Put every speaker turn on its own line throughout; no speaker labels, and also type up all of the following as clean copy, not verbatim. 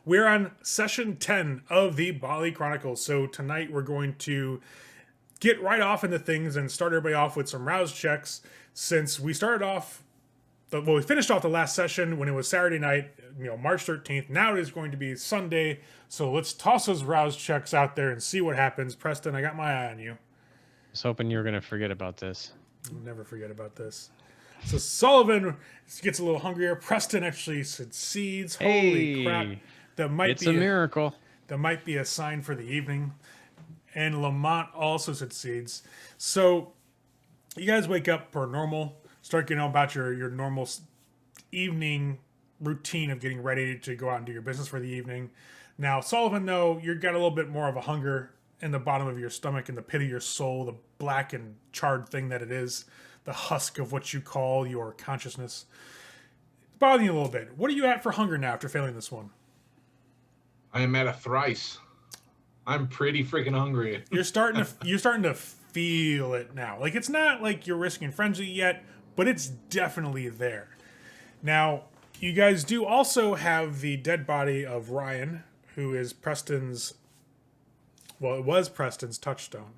We're on session 10 of the Baali Chronicles. So tonight we're going to get right off into things and start everybody off with some rouse checks. Since we started off, we finished off the last session when it was Saturday night, March 13th. Now it is going to be Sunday. So let's toss those rouse checks out there and see what happens. Preston, I got my eye on you.
I was hoping you were going to forget about this.
I'll never forget about this. So Sullivan gets a little hungrier. Preston actually succeeds. Holy crap.
It's a miracle.
That might be a sign for the evening. And Lamont also succeeds. So you guys wake up per normal. Start getting on about your normal evening routine of getting ready to go out and do your business for the evening. Now, Sullivan, though, you've got a little bit more of a hunger in the bottom of your stomach, in the pit of your soul, the black and charred thing that it is, the husk of what you call your consciousness. It's bothering you a little bit. What are you at for hunger now after failing this one?
I am at a thrice. I'm pretty freaking hungry.
You're starting to feel it now. Like, it's not like you're risking frenzy yet, but it's definitely there. Now, you guys do also have the dead body of Ryan, who is Preston's... Well, it was Preston's touchstone.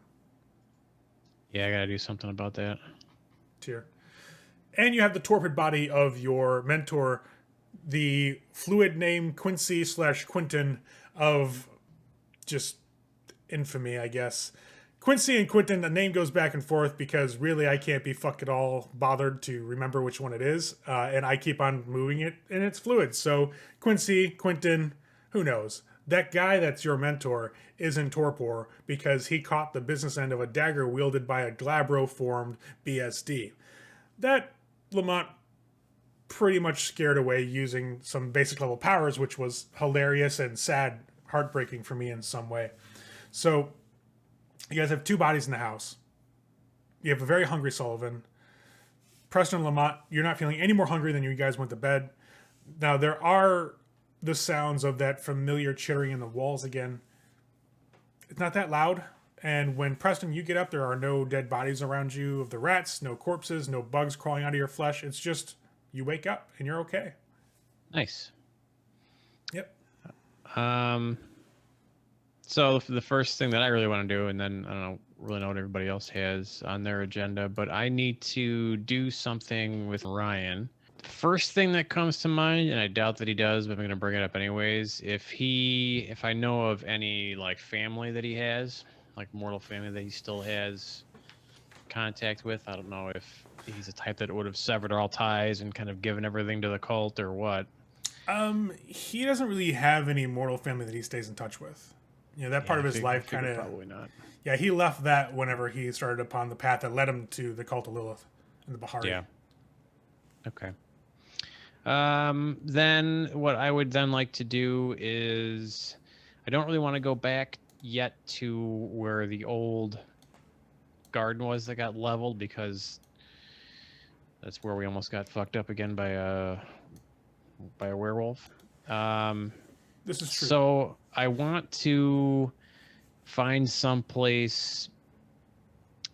Yeah, I gotta do something about that.
Tier. And you have the torpid body of your mentor, the fluid name Quincy/Quentin of just infamy, I guess. Quincy and Quentin, the name goes back and forth because really I can't be fuck at all bothered to remember which one it is. And I keep on moving it and it's fluid. So Quincy, Quentin, who knows? That guy that's your mentor is in torpor because he caught the business end of a dagger wielded by a glabro-formed BSD. That Lamont pretty much scared away using some basic level powers, which was hilarious and sad, heartbreaking for me in some way. So you guys have two bodies in the house. You have a very hungry Sullivan. Preston and Lamont, you're not feeling any more hungry than you guys went to bed. Now there are the sounds of that familiar chittering in the walls again. It's not that loud. And when Preston, you get up, there are no dead bodies around you of the rats, no corpses, no bugs crawling out of your flesh. It's just you wake up and you're okay.
Nice.
Yep.
So the first thing that I really want to do, and then I don't really know what everybody else has on their agenda, but I need to do something with Ryan. The first thing that comes to mind, and I doubt that he does, but I'm going to bring it up anyways. If I know of any like family that he has, like mortal family that he still has contact with, I don't know if he's the type that would have severed all ties and kind of given everything to the cult or what.
He doesn't really have any mortal family that he stays in touch with. That part of his life kind of...
Probably not.
Yeah, he left that whenever he started upon the path that led him to the cult of Lilith and the Bahari.
Yeah. Okay. Then what I would then like to do is... I don't really want to go back yet to where the old garden was that got leveled, because that's where we almost got fucked up again by a werewolf.
This is true.
So I want to find someplace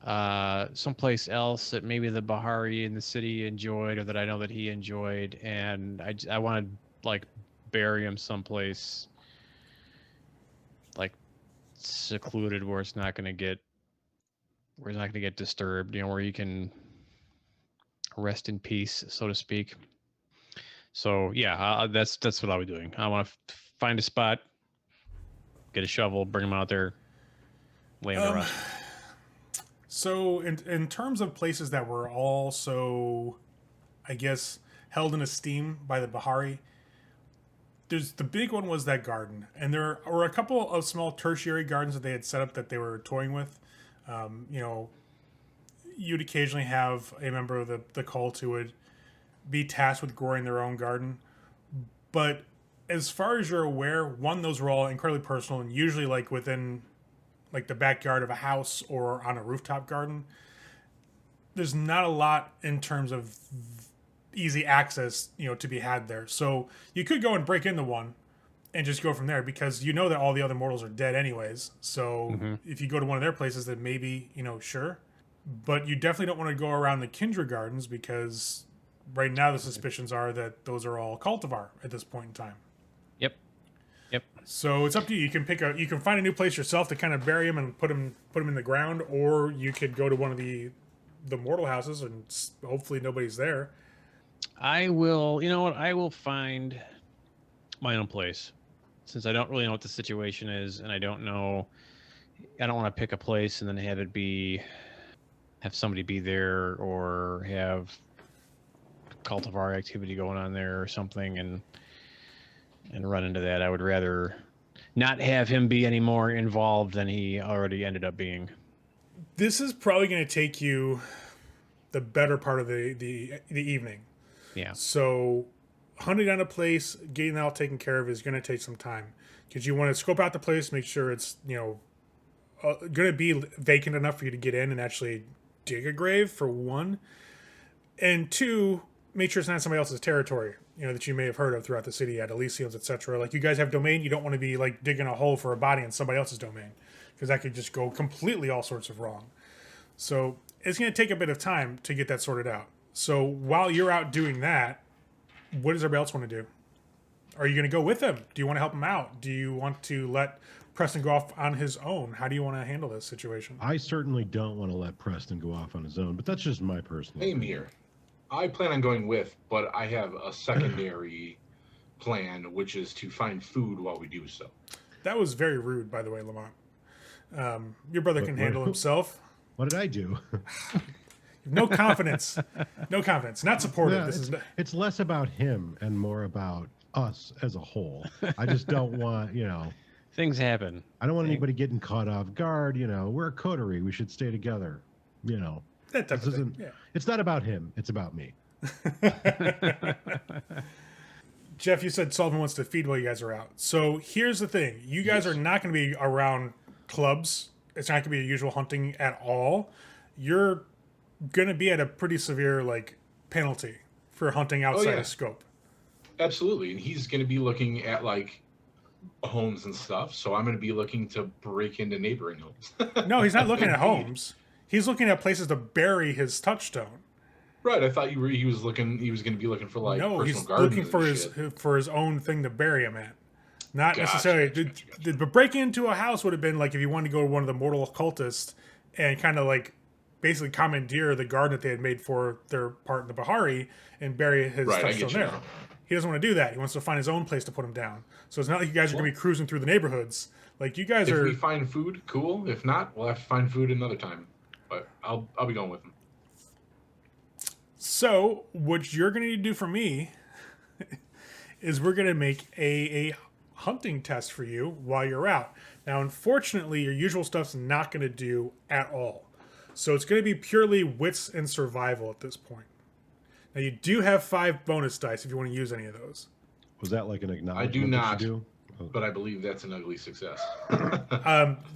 else that maybe the Bahari in the city enjoyed, or that I know that he enjoyed, and I want to like bury him someplace like secluded where it's not going to get disturbed, where you can rest in peace, so to speak. So yeah, that's what I'll be doing. I want to find a spot, get a shovel, bring him out there, lay him to rest.
So in terms of places that were also, I guess, held in esteem by the Bahari, the big one was that garden, and there were a couple of small tertiary gardens that they had set up that they were toying with. You'd occasionally have a member of the cult who would be tasked with growing their own garden, but as far as you're aware, those were all incredibly personal and usually like within like the backyard of a house or on a rooftop garden. There's not a lot in terms of easy access, to be had there. So you could go and break into one and just go from there, because that all the other mortals are dead anyways. So if you go to one of their places, then maybe, sure. But you definitely don't want to go around the Kindred Gardens, because right now the suspicions are that those are all cultivar at this point in time.
Yep. Yep.
So it's up to you. You can find a new place yourself to kind of bury him and put him in the ground, or you could go to one of the mortal houses and hopefully nobody's there.
I will. You know what? I will find my own place, since I don't really know what the situation is, and I don't know. I don't want to pick a place and then have somebody be there, or have cultivar activity going on there or something, and run into that. I would rather not have him be any more involved than he already ended up being.
This is probably going to take you the better part of the evening.
Yeah.
So hunting down a place, getting that all taken care of is going to take some time, because you want to scope out the place, make sure it's going to be vacant enough for you to get in and actually dig a grave, for one, and two, make sure it's not somebody else's territory, that you may have heard of throughout the city at Elysiums, etc. Like, you guys have domain, you don't want to be like digging a hole for a body in somebody else's domain, because that could just go completely all sorts of wrong. So it's going to take a bit of time to get that sorted out. So while you're out doing that, what does everybody else want to do? Are you going to go with him? Do you want to help him out? Do you want to let Preston go off on his own? How do you want to handle this situation?
I certainly don't want to let Preston go off on his own, but that's just my personal
Same here. I plan on going with, but I have a secondary plan, which is to find food while we do so.
That was very rude, by the way, Lamont. Your brother can handle himself.
What did I do?
No confidence. No confidence. Not supportive.
Yeah, it's less about him and more about us as a whole. I just don't want,
Things happen.
I don't want anybody getting caught off guard. We're a coterie. We should stay together.
That type of thing. Yeah.
It's not about him. It's about me.
Jeff, you said Sullivan wants to feed while you guys are out. So here's the thing. You guys are not going to be around clubs. It's not going to be a usual hunting at all. You're going to be at a pretty severe penalty for hunting outside of scope.
Absolutely. And he's going to be looking at homes and stuff. So I'm going to be looking to break into neighboring homes.
No, he's not looking at homes. He's looking at places to bury his touchstone.
Right. I thought he was going to be looking for
no,
personal
he's
gardens
looking for his own thing to bury him at. Not necessarily. But breaking into a house would have been if you wanted to go to one of the mortal occultists and kind of basically commandeer the garden that they had made for their part in the Bahari and bury his touchstone there. He doesn't want to do that. He wants to find his own place to put him down. So it's not like you guys are going to be cruising through the neighborhoods. You guys
if
are.
If we find food, cool. If not, we'll have to find food another time. But I'll be going with him.
So what you're going to do for me is we're going to make a hunting test for you while you're out. Now, unfortunately, your usual stuff's not going to do at all. So it's going to be purely wits and survival at this point. Now, you do have 5 bonus dice if you want to use any of those.
Was that an acknowledgement?
I do not, but I believe that's an ugly success.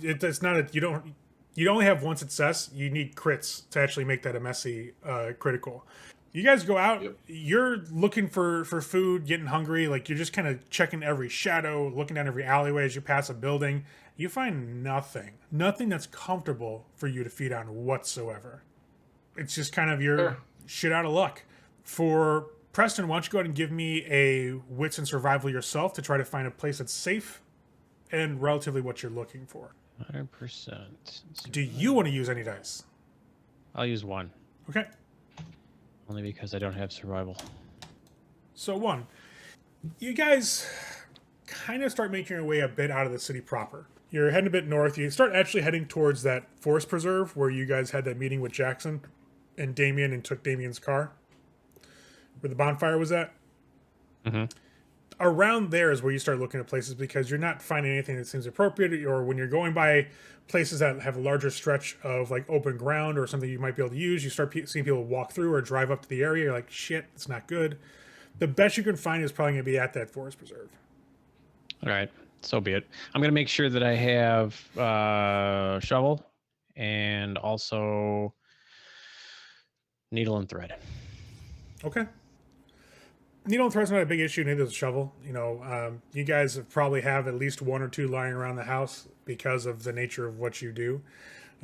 It's not you only have one success. You need crits to actually make that a messy critical. You guys go out. Yep. You're looking for food, getting hungry. You're just kind of checking every shadow, looking down every alleyway as you pass a building. You find nothing that's comfortable for you to feed on whatsoever. It's just kind of your shit out of luck. For Preston, why don't you go ahead and give me a wits and survival yourself to try to find a place that's safe and relatively what you're looking for.
100%.
Do you want to use any dice?
I'll use 1.
Okay.
Only because I don't have survival.
So 1. You guys kind of start making your way a bit out of the city proper. You're heading a bit north. You start actually heading towards that forest preserve where you guys had that meeting with Jackson and Damien and took Damien's car. Where the bonfire was at.
Mm-hmm.
Around there is where you start looking at places because you're not finding anything that seems appropriate, or when you're going by places that have a larger stretch of open ground or something you might be able to use, you start seeing people walk through or drive up to the area. You're like, shit, it's not good. The best you can find is probably going to be at that forest preserve.
All right, so be it. I'm going to make sure that I have shovel and also needle and thread.
Okay. Needle and thread's not a big issue, neither is a shovel. You guys probably have at least 1 or 2 lying around the house because of the nature of what you do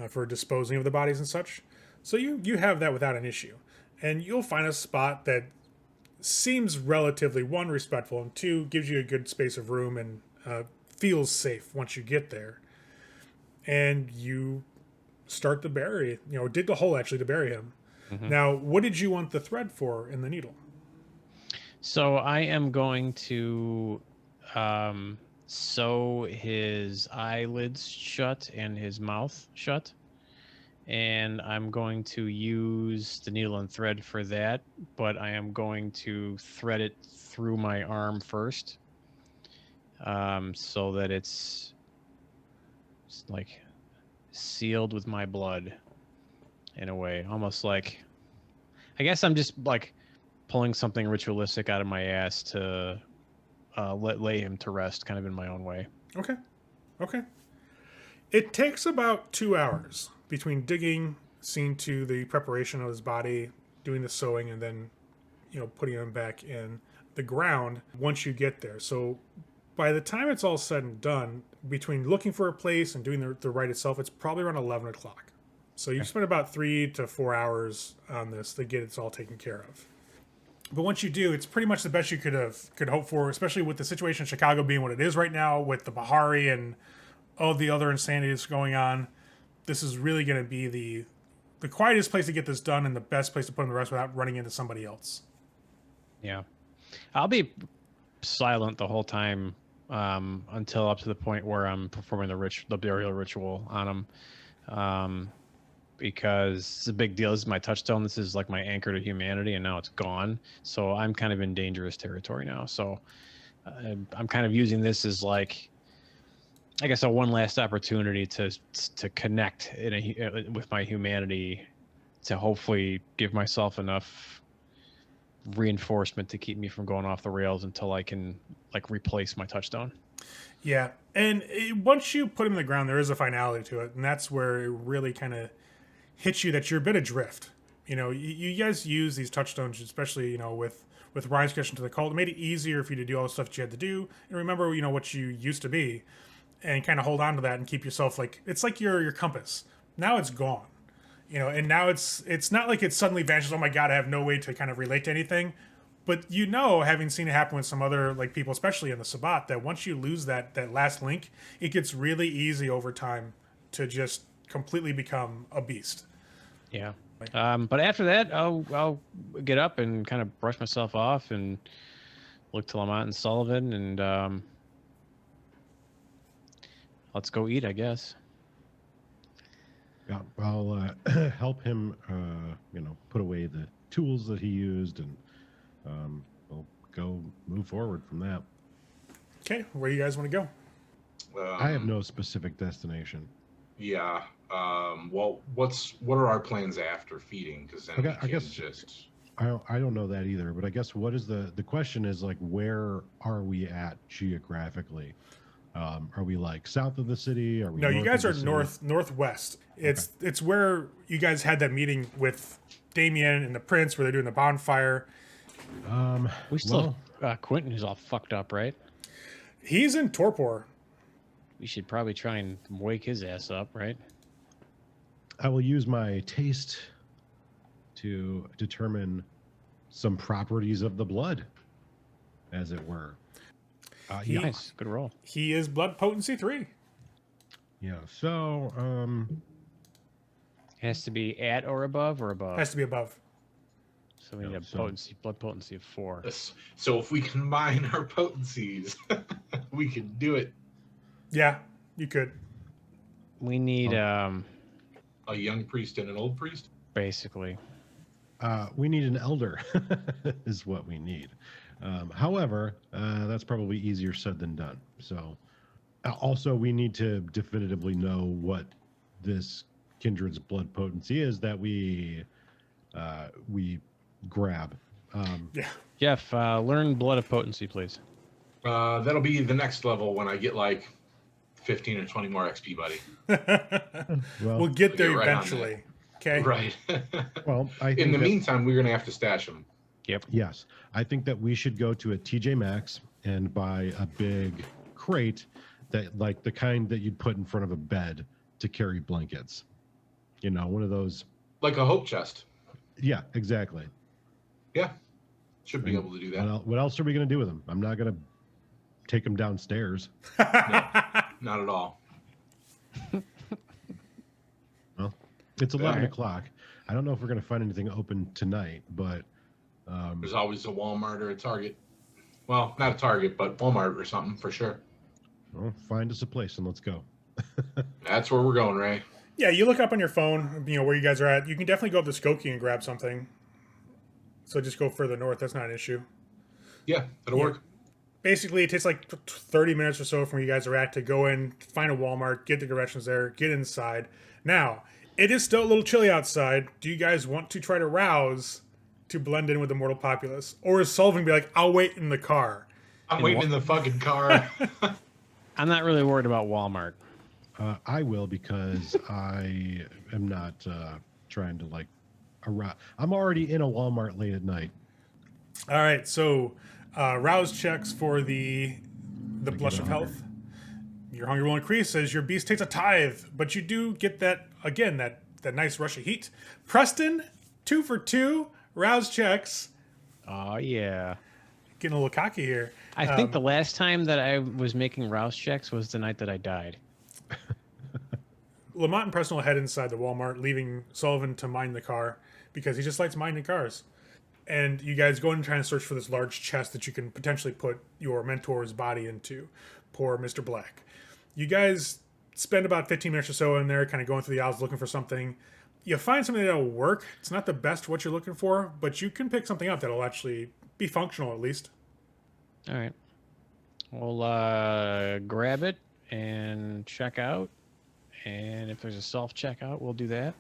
for disposing of the bodies and such. So you have that without an issue. And you'll find a spot that seems relatively, 1, respectful, and 2, gives you a good space of room and feels safe once you get there. And you start the bury, dig the hole actually to bury him.
Mhm.
Now, what did you want the thread for in the needle?
So I am going to sew his eyelids shut and his mouth shut. And I'm going to use the needle and thread for that, but I am going to thread it through my arm first, so that it's like sealed with my blood in a way, almost like, I guess I'm just like pulling something ritualistic out of my ass to lay him to rest, kind of in my own way.
Okay. It takes about 2 hours between digging, seeing to the preparation of his body, doing the sewing, and then, putting him back in the ground once you get there. So by the time it's all said and done, between looking for a place and doing the rite itself, it's probably around 11 o'clock. So you've spent about 3 to 4 hours on this to get it all taken care of. But once you do, it's pretty much the best you could hope for, especially with the situation in Chicago being what it is right now, with the Bahari and all the other insanities going on. This is really going to be the quietest place to get this done and the best place to put in the rest without running into somebody else.
Yeah, I'll be silent the whole time until up to the point where I'm performing the burial ritual on him, because it's a big deal. This is my touchstone. This is like my anchor to humanity, and now it's gone. So I'm kind of in dangerous territory now. So I'm kind of using this as like, I guess, a one last opportunity to connect with my humanity, to hopefully give myself enough reinforcement to keep me from going off the rails until I can like replace my touchstone.
Yeah, and once you put him in the ground, there is a finality to it, and that's where it really kind of hits you that you're a bit adrift. You guys use these touchstones, especially with Ryan's connection to the cult. It made it easier for you to do all the stuff that you had to do and remember what you used to be, and kind of hold on to that and keep yourself like, it's like your compass. Now it's gone, and now it's not like it suddenly vanishes. Oh my god, I have no way to kind of relate to anything. But having seen it happen with some other like people, especially in the Sabbat, that once you lose that last link, it gets really easy over time to just completely become a beast.
Yeah. But after that, I'll get up and kind of brush myself off and look to Lamont and Sullivan, and let's go eat, I guess.
Yeah, I'll help him, put away the tools that he used, and we'll go move forward from that.
Okay, where do you guys want to go?
I have no specific destination.
Yeah. Well, what are our plans after feeding? Because then
I guess I don't know that either. But I guess what is the question is like, where are we at geographically? Are we like south of the city? Are we?
No, you guys are
north
northwest. It's where you guys had that meeting with Damien and the Prince, where they're doing the bonfire.
We still Quentin is all fucked up, right?
He's in torpor.
We should probably try and wake his ass up, right?
I will use my taste to determine some properties of the blood, as it were.
Nice, good roll.
He is blood potency 3.
Yeah. So,
It has to be at or above or above.
Has to be above.
So we need a blood potency of 4.
So if we combine our potencies, we can do it.
Yeah, you could.
We need
A young priest and an old priest?
basically.
we need an elder, is what we need. However, that's probably easier said than done. So, also, we need to definitively know what this kindred's blood potency is that we grab.
Yeah.
Jeff, learn blood of potency, please.
That'll be the next level when I get like 15 or 20 more XP, buddy.
Well,
We'll get there
Get right on
eventually. Okay.
Right.
well, I
In
think
the
that-
meantime, we're going to have to stash them.
Yep.
Yes, I think that we should go to a TJ Maxx and buy a big crate that, like the kind that you'd put in front of a bed to carry blankets. You know, one of those.
Like a hope chest.
Yeah, exactly.
Yeah. Should be able to do that.
What else are we going to do with them? I'm not going to take them downstairs.
No, not at all.
Well, it's 11
Alright.
o'clock. I don't know if we're going to find anything open tonight, but
There's always a Walmart or a Target. Well, not a Target, but Walmart or something for sure.
well, find us a place and let's go.
That's where we're going, Ray.
Yeah, you look up on your phone, where you guys are at. You can definitely go up to Skokie and grab something. So just go further north. That's not an issue.
Yeah, that'll
Yeah.
work.
Basically, it takes like 30 minutes or so from where you guys are at to go in, find a Walmart, get the directions there, get inside. Now, it is still a little chilly outside. Do you guys want to try to rouse to blend in with the mortal populace? Or is Sullivan be like, I'll wait in the car?
I'm waiting in the fucking car.
I'm not really worried about Walmart.
I will because I am not trying to like arouse. I'm already in a Walmart late at night.
All right, so rouse checks for the blush of
hunger.
health. Your hunger will increase as your beast takes a tithe, but you do get that again, that nice rush of heat. Preston, 2 for 2, rouse checks.
Oh yeah.
Getting a little cocky here.
I think the last time that I was making rouse checks was the night that I died.
Lamont and Preston will head inside the Walmart, leaving Sullivan to mind the car because he just likes minding cars. And you guys go in and try and search for this large chest that you can potentially put your mentor's body into. Poor Mr. Black. You guys spend about 15 minutes or so in there, kind of going through the aisles looking for something. You find something that'll work. It's not the best what you're looking for, but you can pick something up that'll actually be functional at least.
All right. We'll grab it and check out. And if there's a self checkout, we'll do that.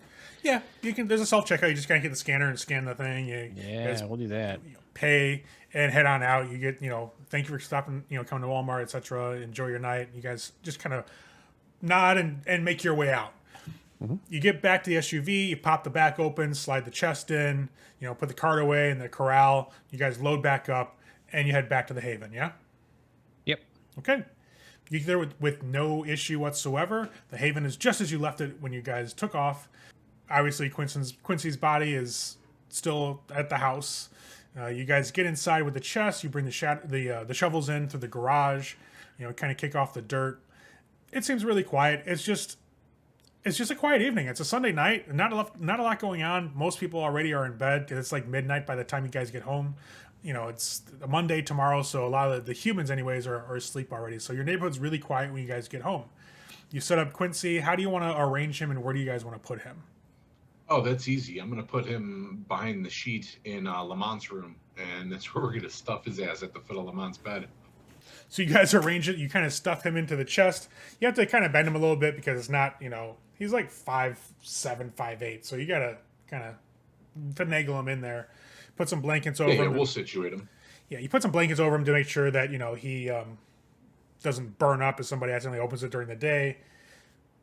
Yeah, you can. There's a self checkout. You just gotta get the scanner and scan the thing. You
Yeah,
guys
we'll do that.
pay and head on out. You get, thank you for stopping, coming to Walmart, etc. Enjoy your night. You guys just kind of nod and make your way out.
Mm-hmm.
You get back to the SUV. You pop the back open, slide the chest in. Put the cart away in the corral. You guys load back up, and you head back to the Haven. Yeah.
Yep.
Okay. You get there with no issue whatsoever. The Haven is just as you left it when you guys took off. Obviously, Quincy's body is still at the house. You guys get inside with the chest. You bring the shovels in through the garage. Kind of kick off the dirt. It seems really quiet. It's just a quiet evening. It's a Sunday night. Not a lot going on. Most people already are in bed because it's like midnight by the time you guys get home. It's a Monday tomorrow, so a lot of the humans, anyways, are asleep already. So your neighborhood's really quiet when you guys get home. You set up Quincy. How do you want to arrange him, and where do you guys want to put him?
Oh, that's easy. I'm going to put him behind the sheet in Lamont's room, and that's where we're going to stuff his ass at the foot of Lamont's bed.
So you guys arrange it. You kind of stuff him into the chest. You have to kind of bend him a little bit because it's not, he's like 5'7", 5'8". So you got to kind of finagle him in there. Put some blankets over
Yeah,
him.
we'll situate him.
Yeah, you put some blankets over him to make sure that, he doesn't burn up if somebody accidentally opens it during the day.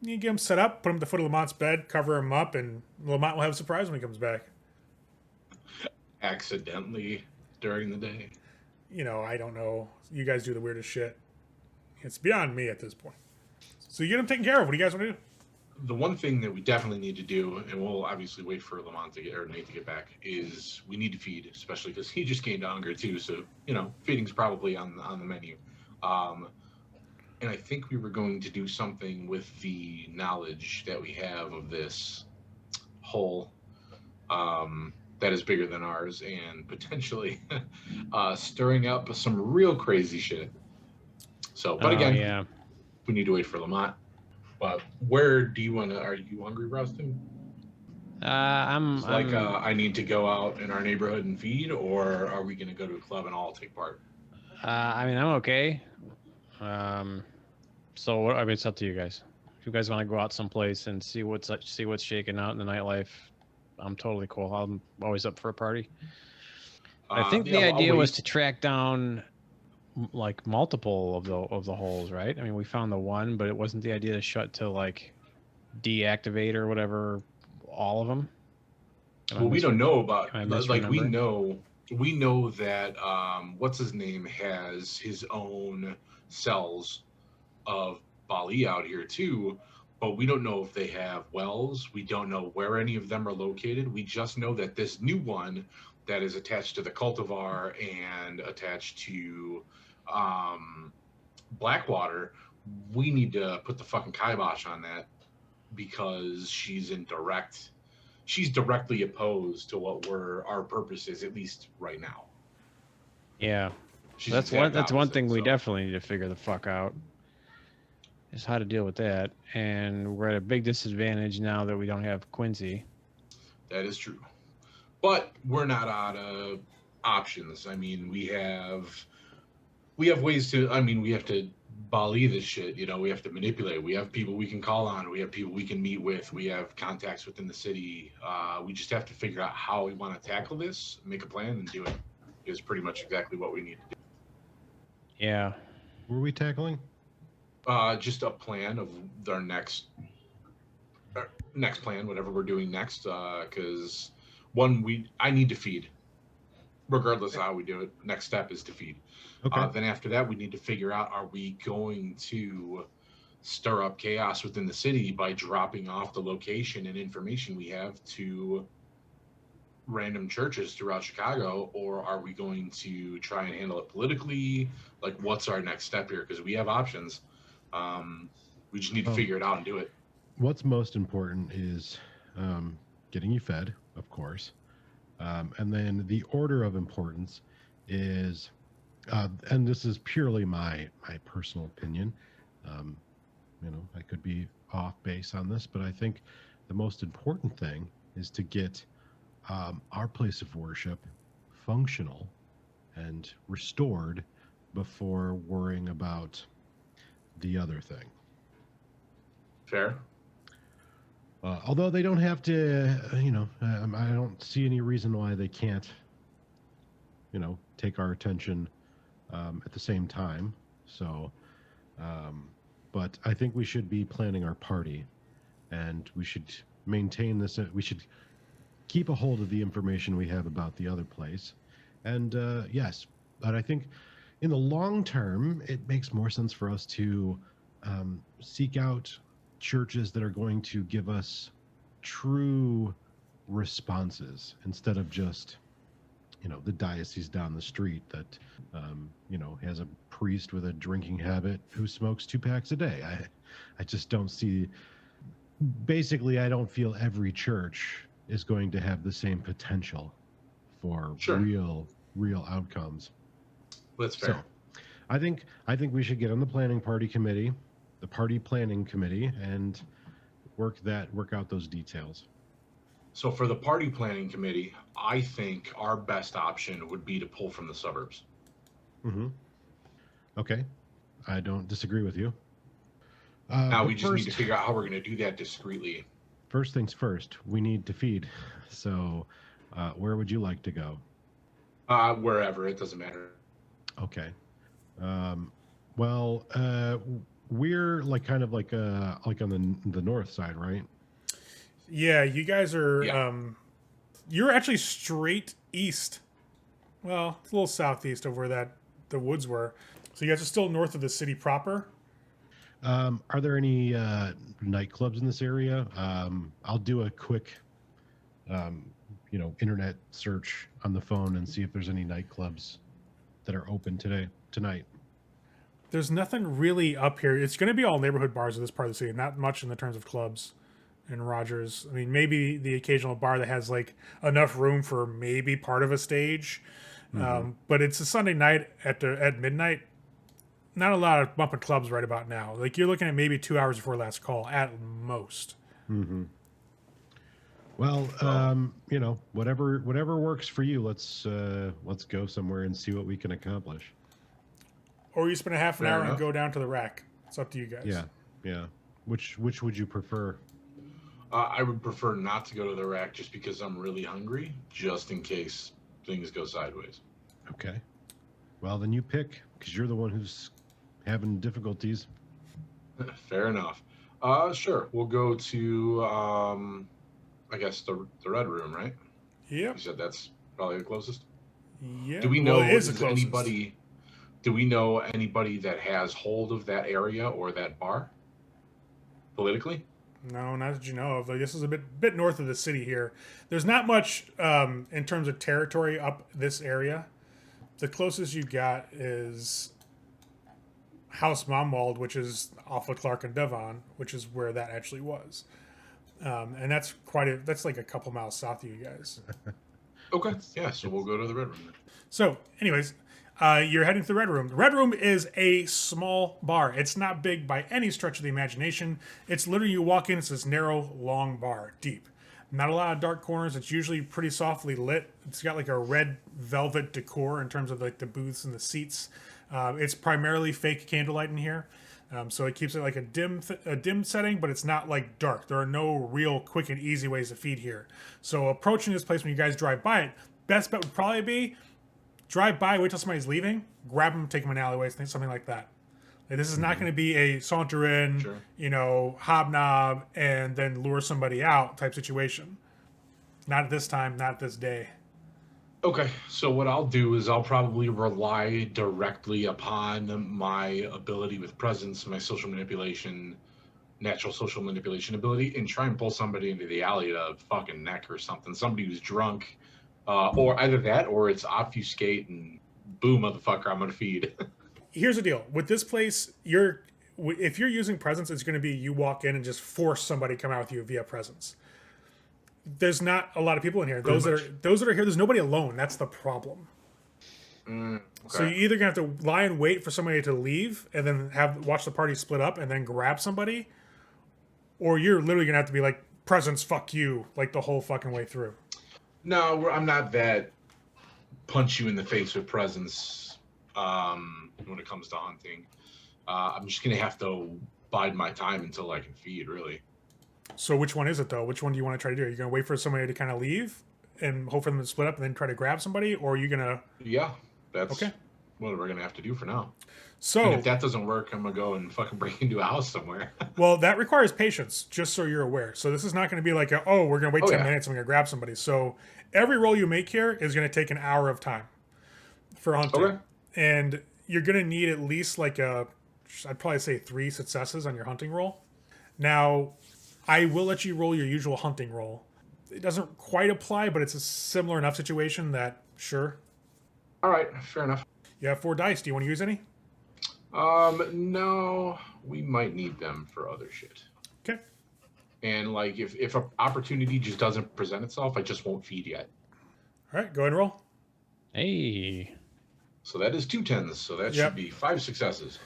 You get him set up, put him at the foot of Lamont's bed, cover him up, and Lamont will have a surprise when he comes back.
Accidentally during the day.
I don't know. You guys do the weirdest shit. It's beyond me at this point. So you get him taken care of. What do you guys want to do?
The one thing that we definitely need to do, and we'll obviously wait for Lamont or Nate to get back, is we need to feed, especially because he just gained hunger too. So feeding's probably on the menu. And I think we were going to do something with the knowledge that we have of this hole that is bigger than ours, and potentially stirring up some real crazy shit. So, but again,
yeah.
we need to wait for Lamont. But where do you want to? Are you hungry, Rustin?
I'm
I need to go out in our neighborhood and feed, or are we going to go to a club and all take part?
I'm okay. So it's up to you guys. If you guys want to go out someplace and see what's shaking out in the nightlife, I'm totally cool. I'm always up for a party. I think the idea was to track down like multiple of the holes, right? I mean, we found the one, but it wasn't the idea to deactivate or whatever all of them.
Well, we don't know about we
misremembering?
know that what's his name has his own cells of Baali out here too, but we don't know if they have wells. We don't know where any of them are located. We just know that this new one that is attached to the cultivar and attached to Blackwater, we need to put the fucking kibosh on that because she's directly opposed to what our purpose is, at least right now.
Yeah.
She's
That's
exact
one
opposite,
thing we
so.
definitely need to figure the fuck out is how to deal with that. And we're at a big disadvantage now that we don't have Quincy.
That is true. But we're not out of options. I mean, we have ways to, we have to Baali this shit, we have to manipulate. We have people we can call on. We have people we can meet with. We have contacts within the city. We just have to figure out how we want to tackle this, make a plan, and do it. Is pretty much exactly what we need to do.
Yeah.
What were we tackling?
Just a plan of our next plan, whatever we're doing next. Because I need to feed, regardless of how we do it. Next step is to feed.
Okay.
Then after that, we need to figure out: are we going to stir up chaos within the city by dropping off the location and information we have to random churches throughout Chicago, or are we going to try and handle it politically? Like, what's our next step here? Because we have options. We just need to figure it out and do it.
What's most important is getting you fed, of course. And then the order of importance is, and this is purely my personal opinion. I could be off base on this, but I think the most important thing is to get our place of worship functional and restored before worrying about the other thing.
Fair.
Although they don't have to, I don't see any reason why they can't, take our attention at the same time. So, but I think we should be planning our party, and we should maintain this. We should keep a hold of the information we have about the other place. And yes, but I think in the long term, it makes more sense for us to seek out churches that are going to give us true responses instead of just, the diocese down the street that, has a priest with a drinking habit who smokes 2 packs a day. I just don't see, basically, I don't feel every church is going to have the same potential for real outcomes.
That's fair.
So, I think we should get on the planning party committee, the party planning committee, and work out those details.
So for the party planning committee, I think our best option would be to pull from the suburbs.
Mm-hmm. Okay, I don't disagree with you.
Now we just need to figure out how we're going to do that discreetly.
First things first, we need to feed. So, where would you like to go?
Wherever, it doesn't matter.
Okay. We're kind of like on the north side, right?
Yeah, you guys are.
Yeah.
You're actually straight east. Well, it's a little southeast of where the woods were. So you guys are still north of the city proper.
Are there any nightclubs in this area? I'll do a quick, internet search on the phone and see if there's any nightclubs that are open tonight.
There's nothing really up here. It's going to be all neighborhood bars in this part of the city. Not much in the terms of clubs in Rogers. I mean, maybe the occasional bar that has like enough room for maybe part of a stage. Mm-hmm. But it's a Sunday night at midnight. Not a lot of bumping clubs right about now. Like you're looking at maybe 2 hours before last call at most.
Mm-hmm. Well, whatever works for you. Let's go somewhere and see what we can accomplish.
Or you spend a half an hour and go down to the rack. It's up to you guys.
Yeah. Which would you prefer?
I would prefer not to go to the rack just because I'm really hungry, just in case things go sideways.
Okay. Well, then you pick, because you're the one who's having difficulties.
Fair enough. Sure. We'll go to, I guess, the Red Room, right?
Yeah.
You said that's probably the closest?
Yeah.
Do we know anybody that has hold of that area or that bar politically?
No, not that you know of. Like, this is a bit north of the city here. There's not much in terms of territory up this area. The closest you got is House Momwald, which is off of Clark and Devon, which is where that actually was. And that's that's like a couple miles south of you guys.
Okay. Yeah. So we'll go to the Red Room then.
So, anyways, you're heading to the Red Room. The Red Room is a small bar. It's not big by any stretch of the imagination. It's literally, you walk in, it's this narrow, long bar, deep. Not a lot of dark corners. It's usually pretty softly lit. It's got like a red velvet decor in terms of like the booths and the seats. It's primarily fake candlelight in here. So it keeps it like a dim setting, but it's not like dark. There are no real quick and easy ways to feed here. So approaching this place when you guys drive by it, best bet would probably be drive by, wait till somebody's leaving, grab them, take them in alleyways, something like that. Like, this is not going to be a saunter in,
Sure.
hobnob, and then lure somebody out type situation. Not at this time, not at this day.
Okay, so what I'll do is I'll probably rely directly upon my ability with presence, my social manipulation, natural social manipulation ability, and try and pull somebody into the alley to fucking neck or something. Somebody who's drunk, or either that, or it's obfuscate and boom, motherfucker, I'm gonna feed.
Here's the deal with this place. If you're using presence, it's going to be you walk in and just force somebody to come out with you via presence. There's not a lot of people in here. Those that are here, there's nobody alone. That's the problem.
Okay.
So you're either gonna have to lie and wait for somebody to leave, and then watch the party split up, and then grab somebody, or you're literally gonna have to be like, presence, fuck you, like the whole fucking way through.
No, I'm not that punch you in the face with presence when it comes to hunting. I'm just gonna have to bide my time until I can feed, really.
So which one is it though? Which one do you want to try to do? Are you gonna wait for somebody to kind of leave and hope for them to split up and then try to grab somebody, or are you gonna?
Yeah, that's
okay.
What we're gonna have to do for now.
So
and if that doesn't work, I'm gonna go and fucking break into a house somewhere.
Well, that requires patience, just so you're aware. So this is not going to be like, we're going to wait 10 minutes and we're going to grab somebody. So every roll you make here is going to take an hour of time for hunting.
Okay.
And you're going to need at least I'd probably say 3 successes on your hunting roll. Now, I will let you roll your usual hunting roll. It doesn't quite apply, but it's a similar enough situation that, sure.
All right, fair enough.
You have 4 dice. Do you want to use any?
No, we might need them for other shit.
Okay.
And like, if an opportunity just doesn't present itself, I just won't feed yet.
All right, go ahead and roll.
Hey.
So that is 2 10s. So that should be 5 successes.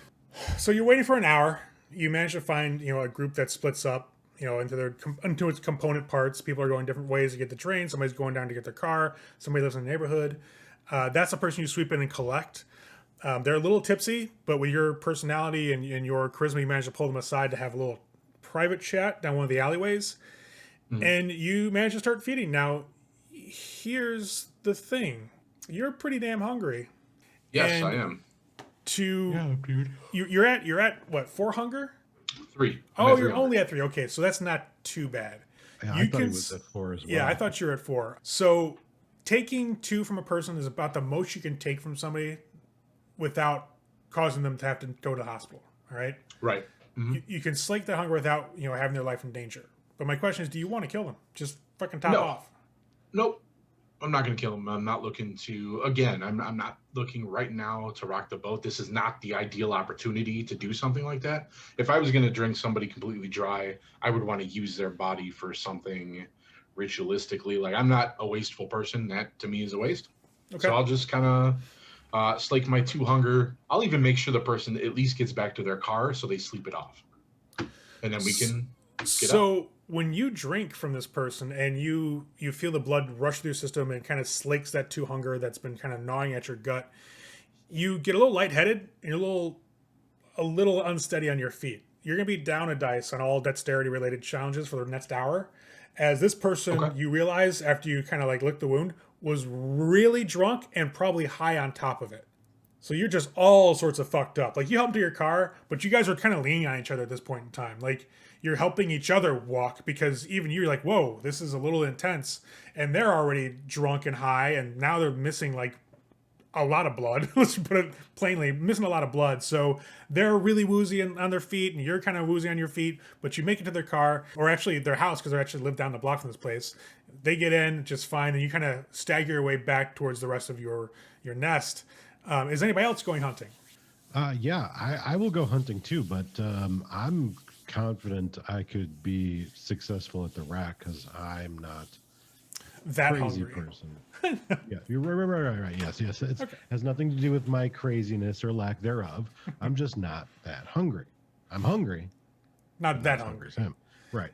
So you're waiting for an hour. You manage to find, a group that splits up, into its component parts. People are going different ways to get the train. Somebody's going down to get their car. Somebody lives in the neighborhood. That's the person you sweep in and collect. They're a little tipsy, but with your personality and your charisma, you manage to pull them aside to have a little private chat down one of the alleyways. Mm-hmm. And you manage to start feeding. Now, here's the thing. You're pretty damn hungry.
Yes, I am.
Dude. You're at what, 4 hunger?
3.
Oh, you're only at 3. Okay, so that's not too bad.
Yeah, I thought he was at 4 as well.
Yeah, I thought you were at 4. So taking 2 from a person is about the most you can take from somebody without causing them to have to go to the hospital. All right.
Right. Mm-hmm.
You can slake their hunger without having their life in danger. But my question is, do you want to kill them? Just fucking top off.
Nope. I'm not going to kill him. I'm not looking to. Again, I'm not looking right now to rock the boat. This is not the ideal opportunity to do something like that. If I was going to drink somebody completely dry, I would want to use their body for something ritualistically. Like, I'm not a wasteful person. That to me is a waste. Okay. So I'll just kind of slake my 2 hunger. I'll even make sure the person at least gets back to their car so they sleep it off, and then we can get up.
When you drink from this person and you feel the blood rush through your system and kind of slakes that 2 hunger that's been kind of gnawing at your gut, you get a little lightheaded and you're a little unsteady on your feet. You're going to be down a dice on all dexterity related challenges for the next hour. As this person, you realize after you kind of like lick the wound, was really drunk and probably high on top of it. So you're just all sorts of fucked up. Like, you help to your car, but you guys are kind of leaning on each other at this point in time. Like, you're helping each other walk because even you're like, whoa, this is a little intense. And they're already drunk and high, and now they're missing like a lot of blood. Let's put it plainly, missing a lot of blood. So they're really woozy on their feet, and you're kind of woozy on your feet, but you make it to their car, or actually their house, because they actually live down the block from this place. They get in just fine, and you kind of stagger your way back towards the rest of your nest. Is anybody else going hunting?
Yeah, I will go hunting too, but I'm confident I could be successful at the rack because I'm not
That
crazy
hungry.
person. Yeah, you're right. Yes. It
Okay.
has nothing to do with my craziness or lack thereof. I'm just not that hungry. I'm hungry,
Not
but not
that
as
hungry.
as him. Right.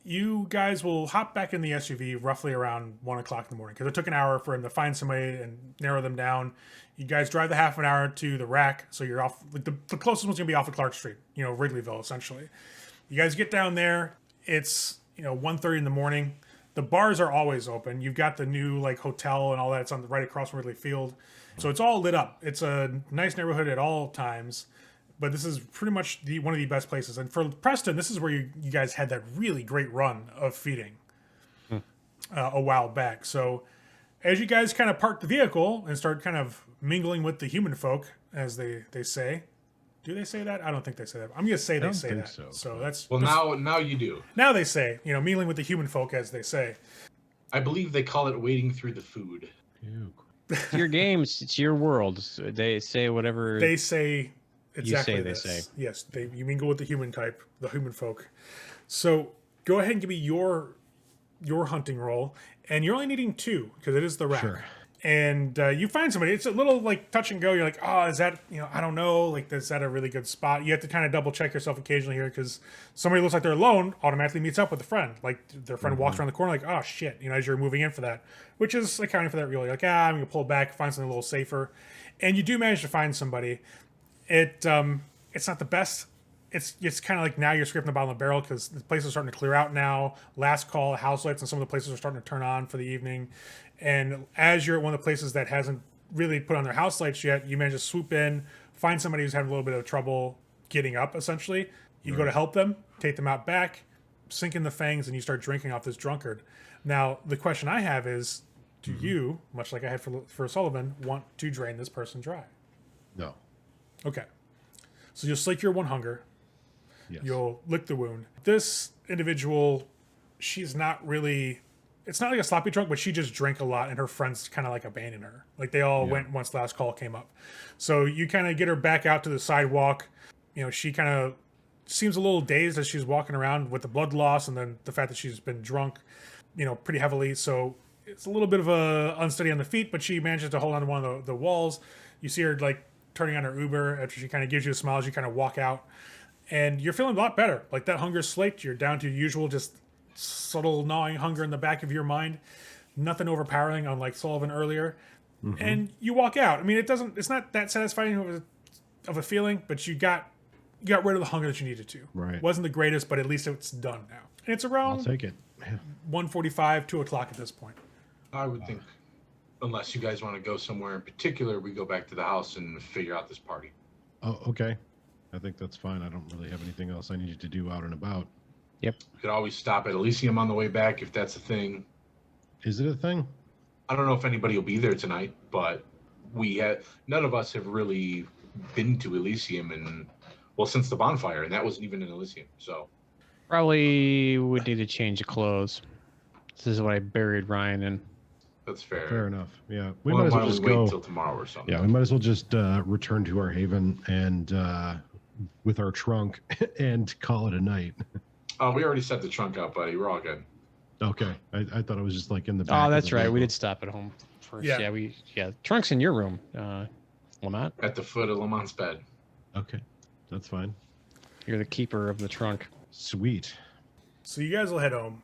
You guys will hop back in the SUV roughly around 1 o'clock in the morning because it took an hour for him to find somebody and narrow them down. You guys drive the half an hour to the rack, so you're off. Like the closest one's gonna be off of Clark Street, Wrigleyville, essentially. You guys get down there. It's 1:30 in the morning. The bars are always open. You've got the new like hotel and all that. It's on right across from Wrigley Field, so it's all lit up. It's a nice neighborhood at all times. But this is pretty much one of the best places. And for Preston, this is where you guys had that really great run of feeding a while back. So as you guys kind of park the vehicle and start kind of mingling with the human folk, as they say, do they say that? I don't think they say that. I'm going to say they say
think
that.
so.
So that's
Well, now you do.
now they say, mingling with the human folk, as they say.
I believe they call it wading through the food.
Ew.
It's your games. It's your world. So they say whatever.
They say exactly
they
this.
say.
Yes, you mingle with the human type, the human folk. So go ahead and give me your hunting roll, and you're only needing 2 because it is the rack.
Sure.
And you find somebody. It's a little like touch and go. You're like, oh, is that I don't know. Like, is that a really good spot? You have to kind of double check yourself occasionally here because somebody looks like they're alone, automatically meets up with a friend. Like their friend walks around the corner, like, oh shit, as you're moving in for that, which is accounting for that. Really, like, I'm gonna pull back, find something a little safer, and you do manage to find somebody. It's not the best. It's kind of like now you're scraping the bottom of the barrel because the place is starting to clear out now. Last call, house lights, and some of the places are starting to turn on for the evening. And as you're at one of the places that hasn't really put on their house lights yet, you manage to swoop in, find somebody who's having a little bit of trouble getting up. Essentially, you go to help them, take them out back, sink in the fangs, and you start drinking off this drunkard. Now, the question I have is, do you, much like I had for Sullivan, want to drain this person dry?
No.
Okay. So you'll slake your 1 hunger.
Yes.
You'll lick the wound. This individual, she's not really... It's not like a sloppy drunk, but she just drank a lot, and her friends kind of like abandoned her. Like they all went once last call came up. So you kind of get her back out to the sidewalk. She kind of seems a little dazed as she's walking around with the blood loss and then the fact that she's been drunk, pretty heavily. So it's a little bit of a unsteady on the feet, but she manages to hold on to one of the walls. You see her like turning on her Uber after she kind of gives you a smile as you kind of walk out. And you're feeling a lot better. Like that hunger's slaked. You're down to your usual just subtle gnawing hunger in the back of your mind. Nothing overpowering, unlike Sullivan earlier. And you walk out. I mean, it's not that satisfying of a feeling, but you got rid of the hunger that you needed to.
Right.
Wasn't the greatest, but at least it's done now. And it's
I'll
around
take it.
1:45, 2 o'clock at this point.
I would think, unless you guys want to go somewhere in particular, we go back to the house and figure out this party.
Oh, okay. I think that's fine. I don't really have anything else I needed to do out and about.
Yep.
We could always stop at Elysium on the way back if that's a thing.
Is it a thing?
I don't know if anybody will be there tonight, but none of us have really been to Elysium since the bonfire, and that wasn't even in Elysium. So
Probably would need to change the clothes. This is what I buried Ryan in.
that's fair.
Fair enough. Yeah. We
Well,
might as
why
well
don't
just
we wait
go.
until tomorrow or something?
Yeah, we might as well just return to our haven and with our trunk and call it a night.
Oh, we already set the trunk up, buddy. We're all good.
Okay. I thought it was just like in the back.
Oh,
of
that's
the
right. We
vehicle.
did stop at home first.
Yeah.
Yeah, trunk's in your room, Lamont.
At the foot of Lamont's bed.
Okay. That's fine.
You're the keeper of the trunk.
Sweet.
So you guys will head home.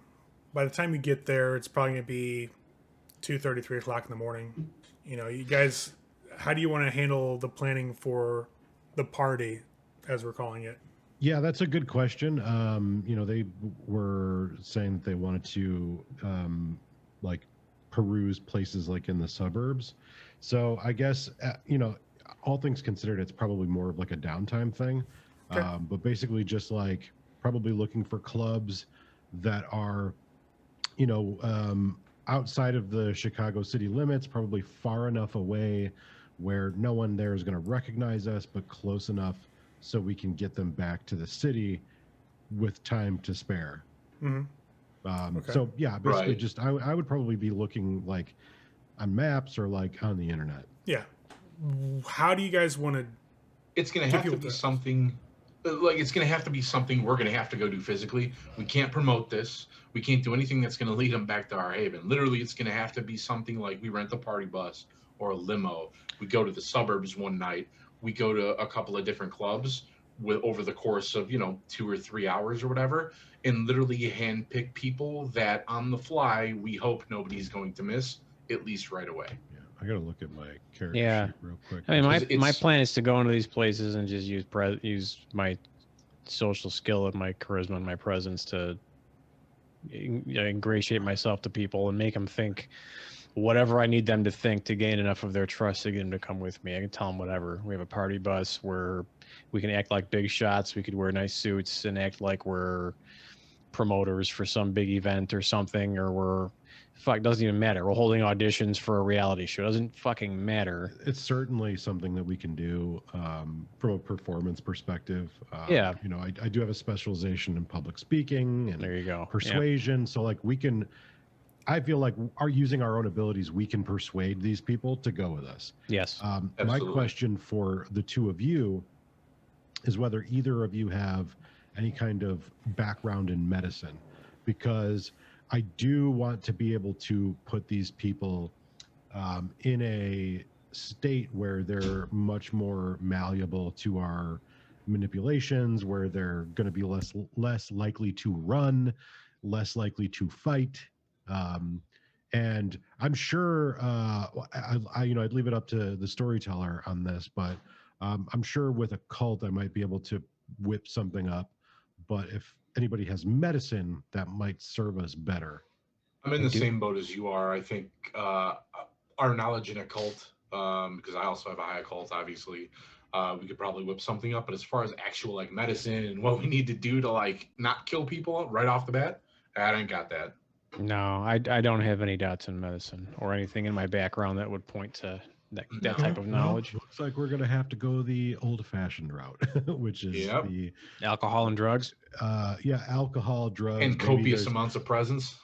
By the time you get there, it's probably going to be 2:30, 3 o'clock in the morning. You guys, how do you want to handle the planning for the party, as we're calling it?
Yeah, that's a good question. They were saying that they wanted to like peruse places like in the suburbs. So I guess all things considered, it's probably more of like a downtime thing.
Okay.
But basically just like probably looking for clubs that are, outside of the Chicago city limits, probably far enough away where no one there is going to recognize us, but close enough so we can get them back to the city with time to spare.
Okay.
So yeah, basically
Right.
just I would probably be looking like on maps or like on the internet.
Yeah. How do you guys want to
it's going to
Give
have to
people
be
tips.
something like it's going to have to be something we're going to have to go do physically. We can't promote this. We can't do anything that's going to lead them back to our haven. Literally, it's going to have to be something like we rent a party bus or a limo. We go to the suburbs one night. We go to a couple of different clubs with over the course of 2 or 3 hours or whatever, and literally handpick people that on the fly we hope nobody's going to miss at least right away.
Yeah, I gotta look at my character
Yeah.
sheet real quick.
I mean, my
'Cause
my
it's-
plan is to go into these places and just use my social skill and my charisma and my presence to ingratiate myself to people and make them think whatever I need them to think to gain enough of their trust to get them to come with me. I can tell them whatever. We have a party bus where we can act like big shots. We could wear nice suits and act like we're promoters for some big event or something, or we're fuck, doesn't even matter. We're holding auditions for a reality show. It doesn't fucking matter.
It's certainly something that we can do from a performance perspective.
Yeah.
I do have a specialization in public speaking and
There you go. Yeah.
persuasion. So like I feel like using our own abilities, we can persuade these people to go with us.
Yes.
My
Absolutely.
question for the two of you is whether either of you have any kind of background in medicine, because I do want to be able to put these people in a state where they're much more malleable to our manipulations, where they're going to be less likely to run, less likely to fight. And I'm sure I'd leave it up to the storyteller on this, but I'm sure with a cult I might be able to whip something up. But if anybody has medicine, that might serve us better.
I'm in the same boat as you are. I think our knowledge in occult, because I also have a high occult, obviously, we could probably whip something up. But as far as actual like medicine and what we need to do to like not kill people right off the bat, I ain't got that.
No, I don't have any dots in medicine or anything in my background that would point to that type of knowledge.
Well, looks like we're going to have to go the old-fashioned route, which is
Yep.
the
Alcohol and drugs.
alcohol, drugs,
And
maybe
copious
there's-
amounts of presents.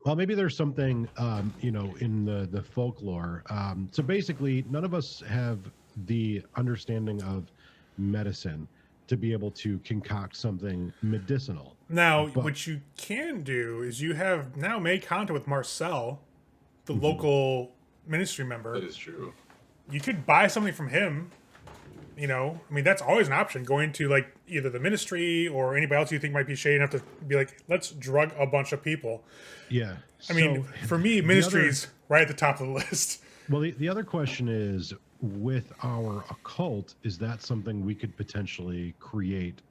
Well, maybe there's something, in the folklore. So basically, none of us have the understanding of medicine to be able to concoct something medicinal.
Now,
But-
what you can do is you have now made contact with Marcel, the local ministry member.
That is true.
You could buy something from him. I mean, that's always an option. Going to like either the ministry or anybody else you think might be shady enough to be like, let's drug a bunch of people.
Yeah.
I mean, for me, ministry's right at the top of the list.
Well, the other question is, with our occult, is that something we could potentially create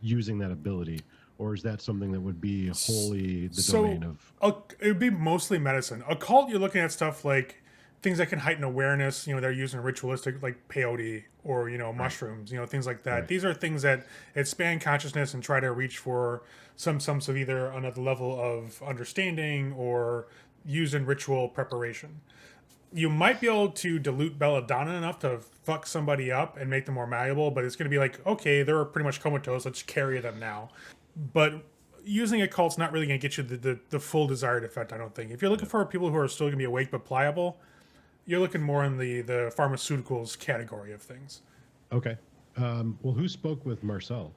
using that ability? Or is that something that would be wholly the domain of...
It would be mostly medicine. Occult, you're looking at stuff like things that can heighten awareness. They're using ritualistic, like peyote or mushrooms. Things like that.
Right.
These are things that expand consciousness and try to reach for some of either another level of understanding or used in ritual preparation. You might be able to dilute belladonna enough to fuck somebody up and make them more malleable, but it's going to be like, okay, they're pretty much comatose. Let's carry them now. But using occult's not really going to get you the full desired effect, I don't think. If you're looking for people who are still going to be awake but pliable, you're looking more in the pharmaceuticals category of things.
Okay. Well, who spoke with Marcel?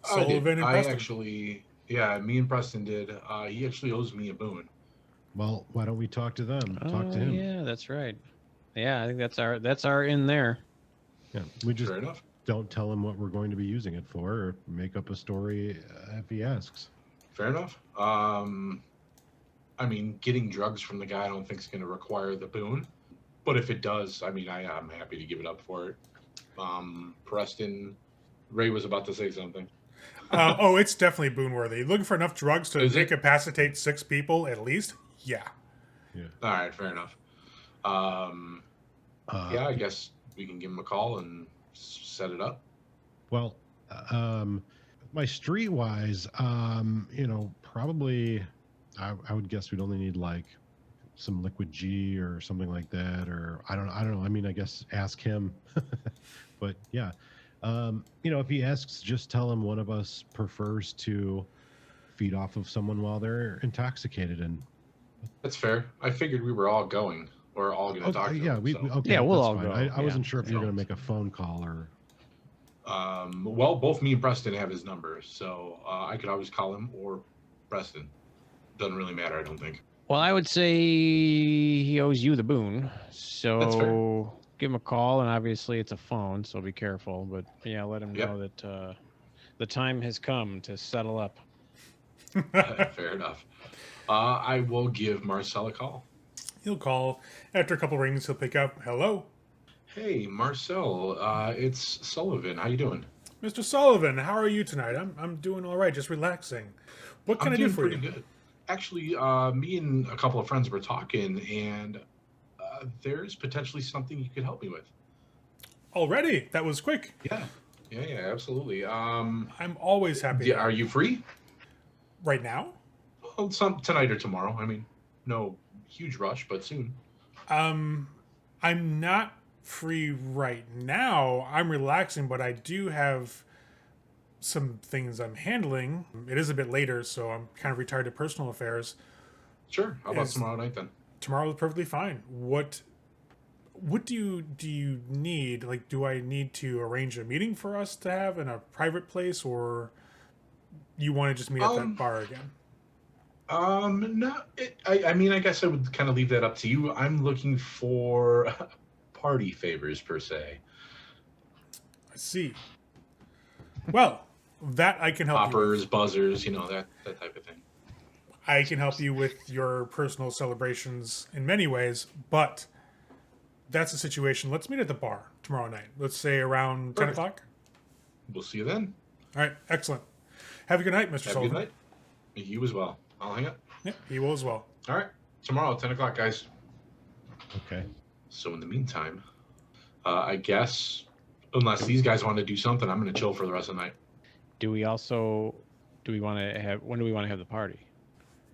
Sullivan and
I
Preston.
actually, yeah, me and Preston did. He actually owes me a boon.
Well, why don't we talk to them? Talk to him.
Yeah, that's right. Yeah, I think that's our in there.
Yeah. We just
Fair enough.
don't tell him what we're going to be using it for, or make up a story if he asks.
Fair enough. I mean, getting drugs from the guy I don't think is going to require the boon. But if it does, I mean, I'm happy to give it up for it. Preston, Ray was about to say something.
It's definitely boon worthy. Looking for enough drugs to
Is it?
incapacitate 6 people at least? Yeah.
All right, fair enough. Yeah, I guess we can give him a call and set it up.
Well, my streetwise, probably I would guess we'd only need like some liquid G or something like that, or I don't know. I mean, I guess ask him. But yeah, if he asks, just tell him one of us prefers to feed off of someone while they're intoxicated. And
That's fair. I figured we were all going. We're all going to talk to
yeah,
him.
we
so.
okay.
Yeah, we'll
that's
all
fine.
go,
I
yeah.
wasn't sure if you were going to make a phone call or.
Well, both me and Preston have his number, so I could always call him or Preston. Doesn't really matter, I don't think.
Well, I would say he owes you the boon.
That's fair.
So give him a call, and obviously it's a phone, so be careful. But yeah, let him
Yep.
know that the time has come to settle up.
Fair enough. I will give Marcel a call.
He'll call. After a couple rings, he'll pick up. Hello,
Hey, Marcel, it's Sullivan. How you doing?
Mr. Sullivan. How are you tonight? I'm doing all right, just relaxing. What can
I'm
I do
doing
for
pretty
you?
good. Actually, me and a couple of friends were talking, and there's potentially something you could help me with.
Already? That was quick.
Yeah, absolutely.
I'm always happy.
Yeah, are you free?
Right now?
Well, tonight or tomorrow. I mean, no huge rush, but soon.
I'm not free right now. I'm relaxing, but I do have some things I'm handling. It is a bit later, so I'm kind of retired to personal affairs.
Sure. How about
Is-
tomorrow night then?
Tomorrow is perfectly fine. What do you need? Like, do I need to arrange a meeting for us to have in a private place, or you want to just meet at that bar again?
No. I mean, I guess I would kind of leave that up to you. I'm looking for party favors per se.
I see. Well, that I can help you with.
Poppers, buzzers, that type of thing.
I can help you with your personal celebrations in many ways, but that's the situation. Let's meet at the bar tomorrow night. Let's say around 10
Perfect.
o'clock.
We'll see you then.
All right, excellent. Have a good night, Mr.
Have a good
Sullivan.
night. You as well. I'll hang up.
Yeah, he will as well.
All right. Tomorrow, 10 o'clock, guys.
Okay.
So in the meantime, I guess, unless these guys want to do something, I'm going to chill for the rest of the night.
Do we want to have? When do we want to have the party?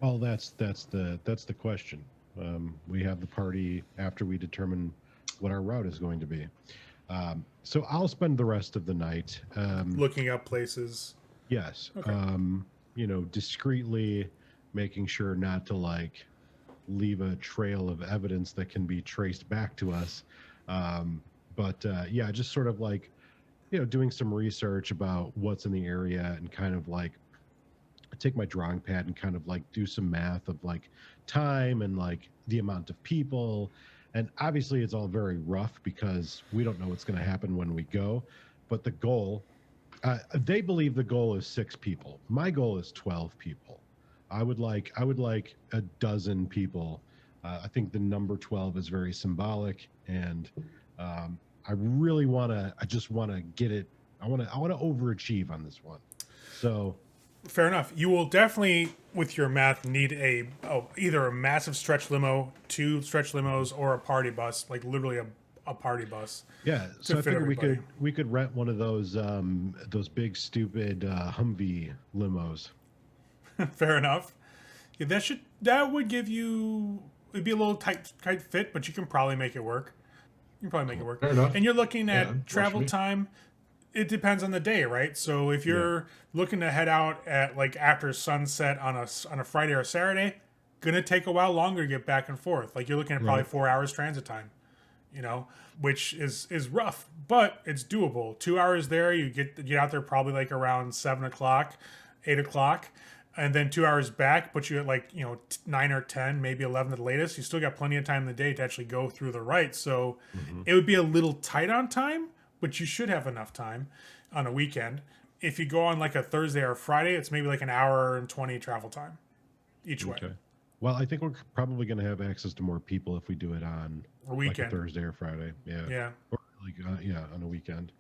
Well, that's the question. We have the party after we determine what our route is going to be. So I'll spend the rest of the night.
Looking up places.
Yes.
Okay.
Discreetly making sure not to leave a trail of evidence that can be traced back to us. Just sort of doing some research about what's in the area and kind of take my drawing pad and kind of do some math of time and the amount of people. And obviously it's all very rough because we don't know what's going to happen when we go. But the goal, they believe the goal is 6 people. My goal is 12 people. I would like a dozen people. I think the number 12 is very symbolic, and I really just want to get it. I want to overachieve on this one. So
Fair enough. You will definitely, with your math, need either a massive stretch limo, 2 stretch limos, or a party bus, like literally a party bus.
yeah, so I
fit
figured
everybody.
we could rent one of those big stupid Humvee limos.
Fair enough. Yeah, that would give you, it'd be a little tight fit, but you can probably make it work. You can probably make it work.
Fair enough.
And you're looking
Yeah,
at
works
travel
for me.
time. It depends on the day, right? So if you're looking to head out at after sunset on a Friday or Saturday, gonna take a while longer to get back and forth. You're looking at probably
Right.
4 hours transit time, which is rough, but it's doable. 2 hours there, you get out there probably around 7 o'clock, 8 o'clock, and then 2 hours back, put you at 9 or 10, maybe 11 at the latest. You still got plenty of time in the day to actually go through the rite. So it would be a little tight on time, but you should have enough time on a weekend. If you go on a Thursday or Friday, it's maybe an hour and 20 travel time each way.
Okay. Well, I think we're probably going to have access to more people if we do it on
Or weekend.
a Thursday or Friday. Yeah.
Yeah.
Or on a weekend.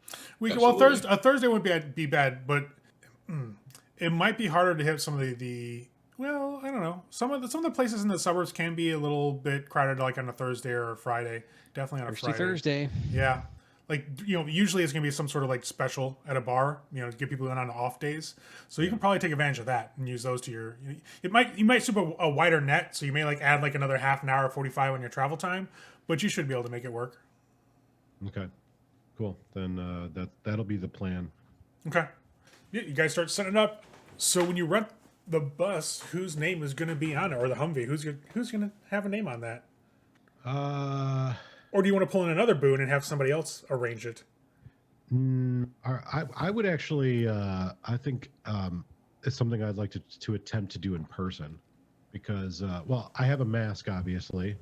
Absolutely.
A Thursday wouldn't be bad, but it might be harder to hit some of the well, I don't know. Some of the places in the suburbs can be a little bit crowded, on a Thursday or a Friday. Definitely on a
Thursday,
Friday.
Thursday.
Yeah. Usually it's going to be some sort of special at a bar, to get people in on off days. So you can probably take advantage of that and use those to your, you might soup a wider net. So you may add another half an hour, 45 on your travel time, but you should be able to make it work.
Okay. Cool. Then that'll be the plan.
Okay. Yeah, you guys start setting it up. So when you rent the bus, whose name is going to be on it, or the Humvee? Who's going to have a name on that?
Uh,
Or do you want to pull in another boon and have somebody else arrange it?
I would actually, I think it's something I'd like to attempt to do in person because, well, I have a mask, obviously.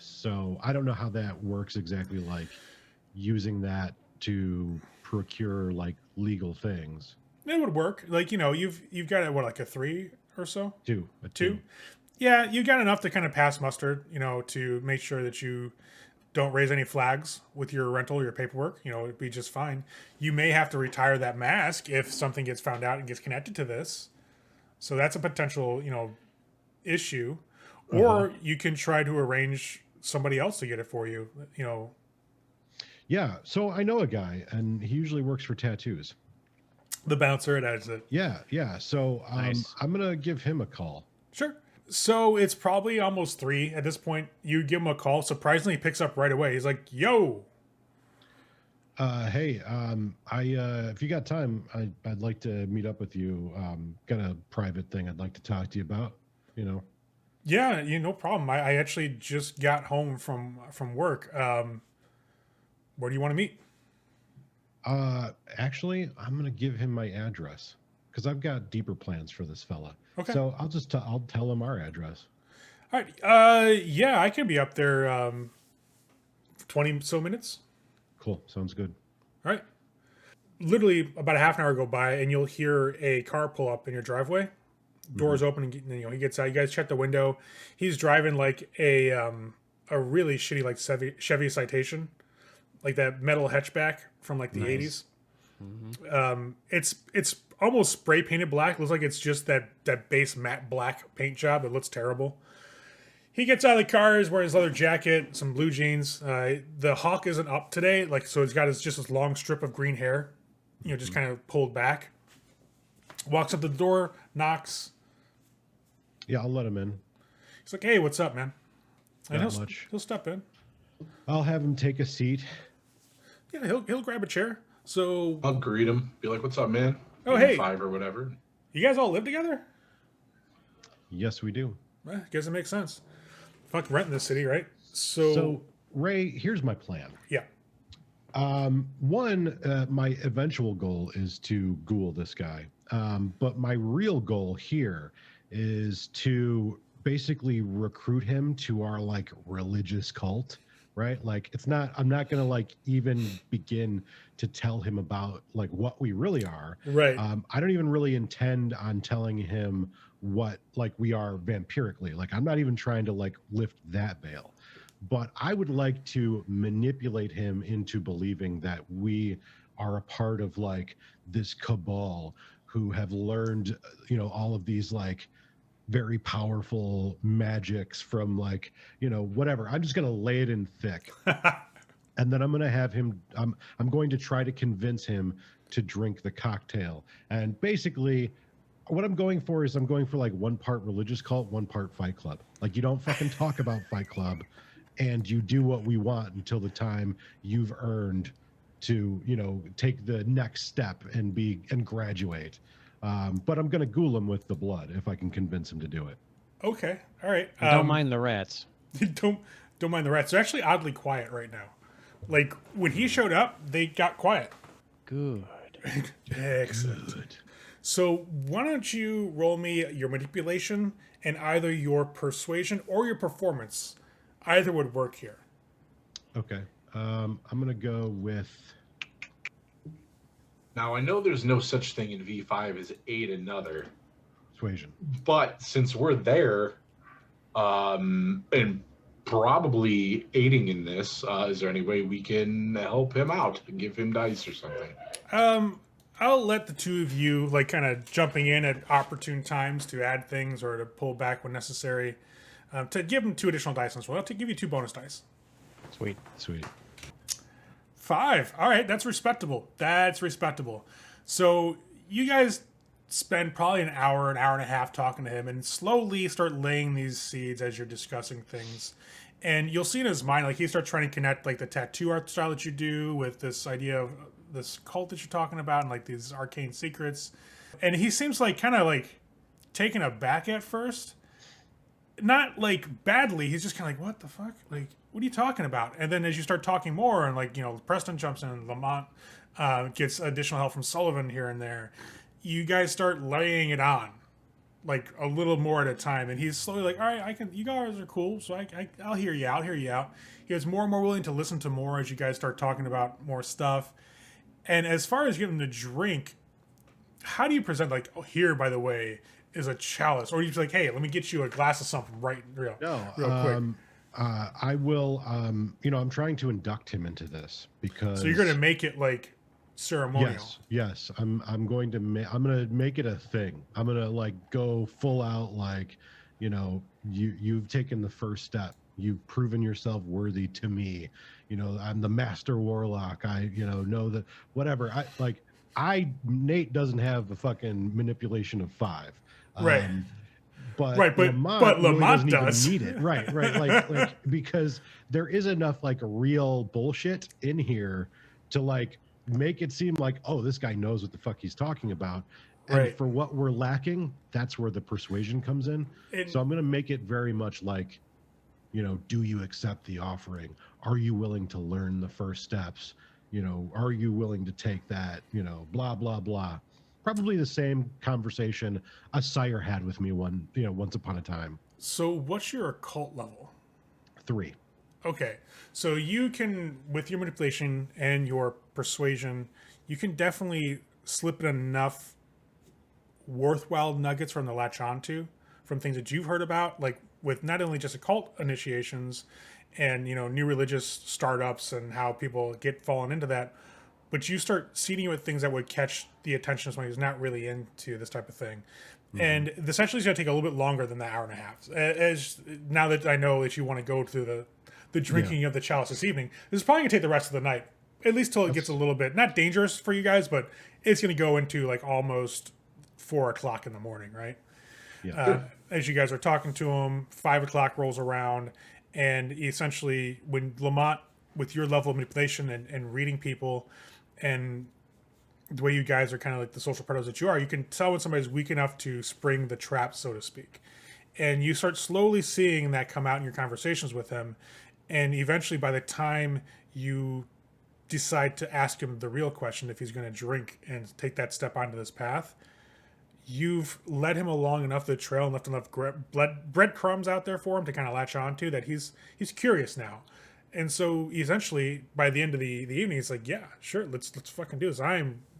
So I don't know how that works exactly, like using that to procure like legal things.
It would work. Like, you've got what, like a 3 or so?
A
2? Yeah, you got enough to kind of pass muster, to make sure that you don't raise any flags with your rental, your paperwork. It'd be just fine. You may have to retire that mask if something gets found out and gets connected to this. So that's a potential, issue. Or you can try to arrange somebody else to get it for you.
Yeah. So I know a guy, and he usually works for tattoos.
The bouncer, that's it.
Yeah. Yeah. So
Nice.
I'm gonna give him a call.
Sure. So it's probably almost 3 at this point. You give him a call. Surprisingly, he picks up right away. He's like, "Yo."
Hey, I if you got time, I'd like to meet up with you. Got a private thing I'd like to talk to you about. You know.
Yeah, no problem. I actually just got home from work. Where do you want to meet?
Actually, I'm gonna give him my address because I've got deeper plans for this fella.
Okay.
So I'll tell him our address.
All right. Yeah, I can be up there 20 so minutes.
Cool. Sounds good.
All right. Literally about a half an hour go by, and you'll hear a car pull up in your driveway. Doors open, and he gets out. You guys check the window. He's driving like a really shitty like Chevy Citation, like that metal hatchback from like the '80s. It's almost spray painted black. Looks like it's just that base matte black paint job. It looks terrible. He gets out of the car. He's wearing his leather jacket, some blue jeans. The hawk isn't up today, like so. He's got just this long strip of green hair, just kind of pulled back. Walks up to the door, knocks.
Yeah, I'll let him in.
He's like, "Hey, what's up, man?" And
Not much.
he'll step in.
I'll have him take a seat.
Yeah, he'll grab a chair. So,
I'll greet him. Be like, "What's up, man?"
Oh,
Give him
hey.
5 or whatever.
you guys all live together?
Yes, we do.
I guess it makes sense. Fuck rent in this city, right? So
Ray, here's my plan.
yeah.
One, my eventual goal is to ghoul this guy. But my real goal here is to basically recruit him to our like religious cult, right? Like I'm not going to like even begin to tell him about like what we really are.
Right.
I don't even really intend on telling him what like we are vampirically. Like I'm not even trying to like lift that veil. But I would like to manipulate him into believing that we are a part of like this cabal who have learned, all of these like very powerful magics from like, whatever. I'm just going to lay it in thick. And then I'm going to have him, I'm going to try to convince him to drink the cocktail. And basically, what I'm going for is I'm going for like 1 part religious cult, 1 part Fight Club. Like you don't fucking talk about Fight Club. And you do what we want until the time you've earned to, take the next step and graduate. But I'm going to ghoul him with the blood if I can convince him to do it.
Okay. All right.
Don't mind the rats.
don't mind the rats. They're actually oddly quiet right now. Like when he showed up, they got quiet.
Good.
Excellent. So why don't you roll me your manipulation and either your persuasion or your performance? Either would work here.
Okay. I'm going to go with...
Now, I know there's no such thing in V5 as aid another.
Persuasion.
But since we're there, and probably aiding in this, is there any way we can help him out and give him dice or something?
I'll let the two of you like kind of jumping in at opportune times to add things or to pull back when necessary. To give him 2 additional dice as well. To give you 2 bonus dice.
Sweet.
5. All right, that's respectable. So you guys spend probably an hour and a half talking to him and slowly start laying these seeds as you're discussing things. And you'll see in his mind, like he starts trying to connect like the tattoo art style that you do with this idea of this cult that you're talking about and like these arcane secrets. And he seems like kind of like taken aback at first. Not like badly, he's just kind of like, what the fuck? Like, what are you talking about? And then as you start talking more and like, Preston jumps in and Lamont, gets additional help from Sullivan here and there. You guys start laying it on, like a little more at a time, and he's slowly like, all right, I can. You guys are cool, so I'll hear you out. I'll hear you out. He gets more and more willing to listen to more as you guys start talking about more stuff. And as far as getting to drink, how do you present, like, oh, here, by the way, is a chalice, or do you just like, hey, let me get you a glass of something real quick.
I will. I'm trying to induct him into this because.
So you're going to make it like ceremonial.
Yes. I'm going to make it a thing. I'm going to like go full out, like, you've taken the first step. You've proven yourself worthy to me. I'm the master warlock. I know that whatever. Nate doesn't have a fucking manipulation of 5.
Right.
But
Lamont
really
does.
Even need it. Right. Like because there is enough like real bullshit in here to like make it seem like, oh, this guy knows what the fuck he's talking about. And for what we're lacking, that's where the persuasion comes in. So I'm going to make it very much like, do you accept the offering? Are you willing to learn the first steps? Are you willing to take that? Blah, blah, blah. Probably the same conversation a sire had with me once upon a time.
So what's your occult level?
3.
Okay. So you can, with your manipulation and your persuasion, you can definitely slip in enough worthwhile nuggets from the latch onto, from things that you've heard about, like with not only just occult initiations and, new religious startups and how people get fallen into that, but you start seeding with things that would catch the attention of somebody who's not really into this type of thing. Mm-hmm. And essentially it's going to take a little bit longer than the hour and a half. As now that I know that you want to go through the drinking of the chalice this evening, this is probably going to take the rest of the night, at least till it gets a little bit, not dangerous for you guys, but it's going to go into like almost 4 o'clock in the morning, right?
Yeah.
As you guys are talking to him, 5 o'clock rolls around, and essentially when Lamont, with your level of manipulation and reading people, and the way you guys are kind of like the social predators that you are, you can tell when somebody's weak enough to spring the trap, so to speak. And you start slowly seeing that come out in your conversations with him. And eventually, by the time you decide to ask him the real question, if he's going to drink and take that step onto this path, you've led him along enough the trail and left enough breadcrumbs out there for him to kind of latch onto that he's curious now. And so essentially by the end of the evening, it's like, yeah, sure, let's fucking do this.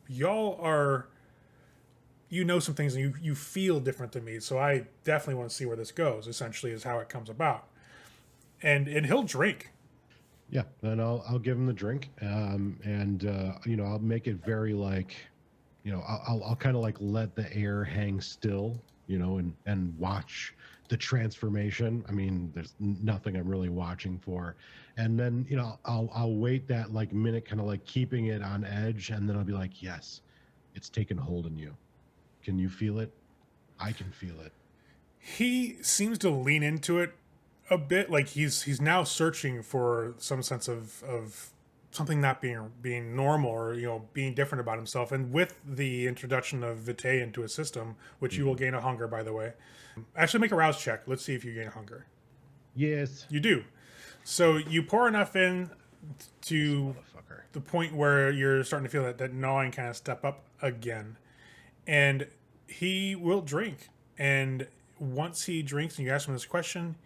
Y'all are, some things and you feel different than me. So I definitely want to see where this goes, essentially is how it comes about. And he'll drink.
Yeah. And I'll give him the drink. I'll make it very like, I'll kind of like let the air hang still, and watch the transformation. I mean, there's nothing I'm really watching for. And then, I'll wait that like minute, kind of like keeping it on edge. And then I'll be like, yes, it's taken hold in you. Can you feel it? I can feel it.
He seems to lean into it a bit. Like he's now searching for some sense of something not being normal or, being different about himself. And with the introduction of Vitae into his system, which you will gain a hunger, by the way, actually make a rouse check. Let's see if you gain a hunger.
Yes.
You do. So you pour enough in to the point where you're starting to feel that gnawing kind of step up again. And he will drink. And once he drinks and you ask him this question,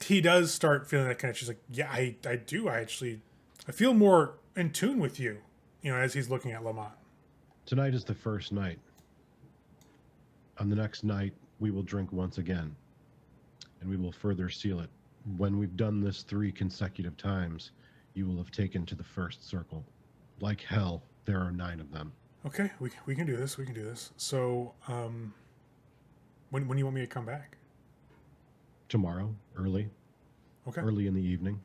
he does start feeling that kind of, she's like, yeah, I do. I feel more in tune with you, as he's looking at Lamont.
Tonight is the first night. On the next night, we will drink once again, and we will further seal it. When we've done this 3 consecutive times, you will have taken to the first circle. Like hell, there are 9 of them.
Okay, we can do this. We can do this. So, when do you want me to come back?
Tomorrow, early.
Okay.
Early in the evening.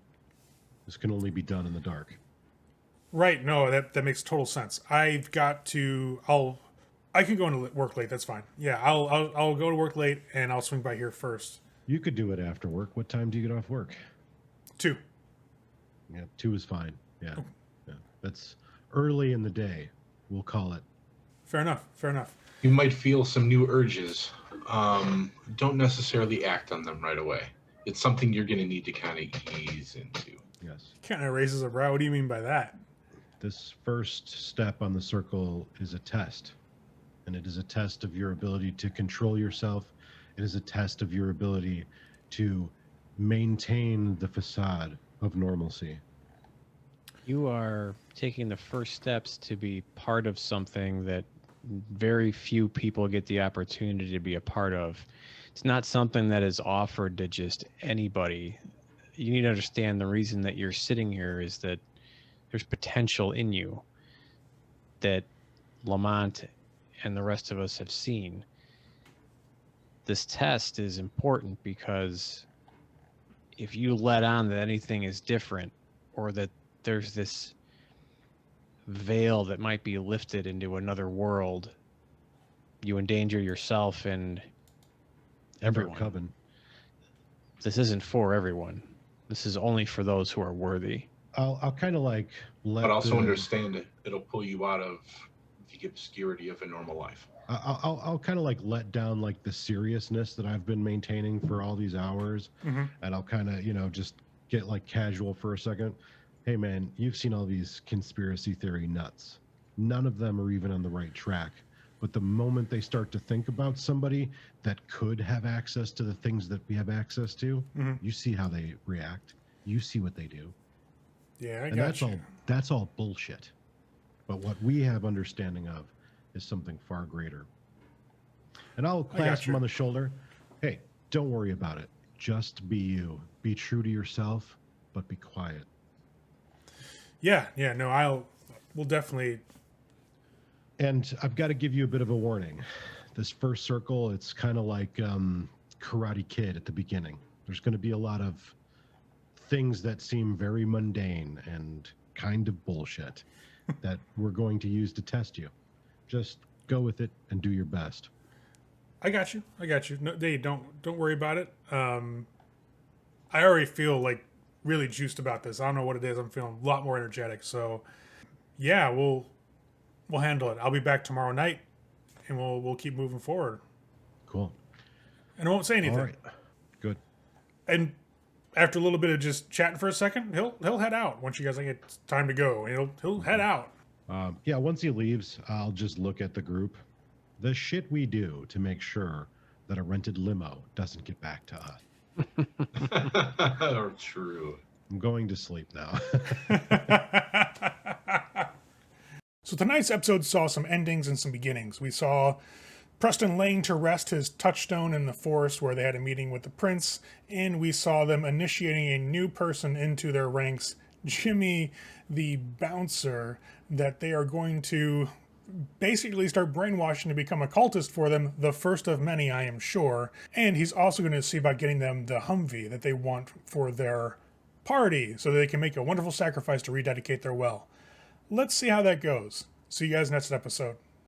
This can only be done in the dark.
Right. No, that makes total sense. I can go into work late. That's fine. Yeah, I'll go to work late and I'll swing by here first.
You could do it after work. What time do you get off work?
2.
Yeah, 2 is fine. Yeah. Yeah. That's early in the day. We'll call it.
Fair enough.
You might feel some new urges. Don't necessarily act on them right away. It's something you're going to need to kind of ease into.
Yes.
Kind of raises a brow. What do you mean by that?
This first step on the circle is a test, and it is a test of your ability to control yourself. It is a test of your ability to maintain the facade of normalcy.
You are taking the first steps to be part of something that very few people get the opportunity to be a part of. It's not something that is offered to just anybody. You need to understand the reason that you're sitting here is that there's potential in you that Lamont and the rest of us have seen. This test is important because if you let on that anything is different or that there's this veil that might be lifted into another world, you endanger yourself and everyone.
Coven.
This isn't for everyone. This is only for those who are worthy.
I'll kind of like let.
But also understand it. It'll pull you out of the obscurity of a normal life.
I'll kind of like let down like the seriousness that I've been maintaining for all these hours, and I'll kind of just get like casual for a second. Hey man, you've seen all these conspiracy theory nuts. None of them are even on the right track. But the moment they start to think about somebody that could have access to the things that we have access to, you see how they react. You see what they do.
Yeah,
And that's all bullshit. But what we have understanding of is something far greater. And I'll clasp him on the shoulder. Hey, don't worry about it. Just be you. Be true to yourself, but be quiet.
Yeah, no, we'll definitely.
And I've got to give you a bit of a warning. This first circle, it's kind of like Karate Kid at the beginning. There's going to be a lot of things that seem very mundane and kind of bullshit that we're going to use to test you. Just go with it and do your best.
I got you. No, don't worry about it. I already feel like really juiced about this. I don't know what it is. I'm feeling a lot more energetic. So, yeah, we'll handle it. I'll be back tomorrow night, and we'll keep moving forward.
Cool.
And I won't say anything.
All right. Good.
And after a little bit of just chatting for a second, he'll head out. Once you guys think it's time to go, he'll head out.
Yeah, once he leaves, I'll just look at the group. The shit we do to make sure that a rented limo doesn't get back to us.
True.
I'm going to sleep now.
So tonight's episode saw some endings and some beginnings. We saw Preston laying to rest his touchstone in the forest where they had a meeting with the prince, and we saw them initiating a new person into their ranks, Jimmy the bouncer, that they are going to basically start brainwashing to become a cultist for them, the first of many, I am sure. And he's also going to see about getting them the Humvee that they want for their party so that they can make a wonderful sacrifice to rededicate their well. Let's see how that goes. See you guys next episode.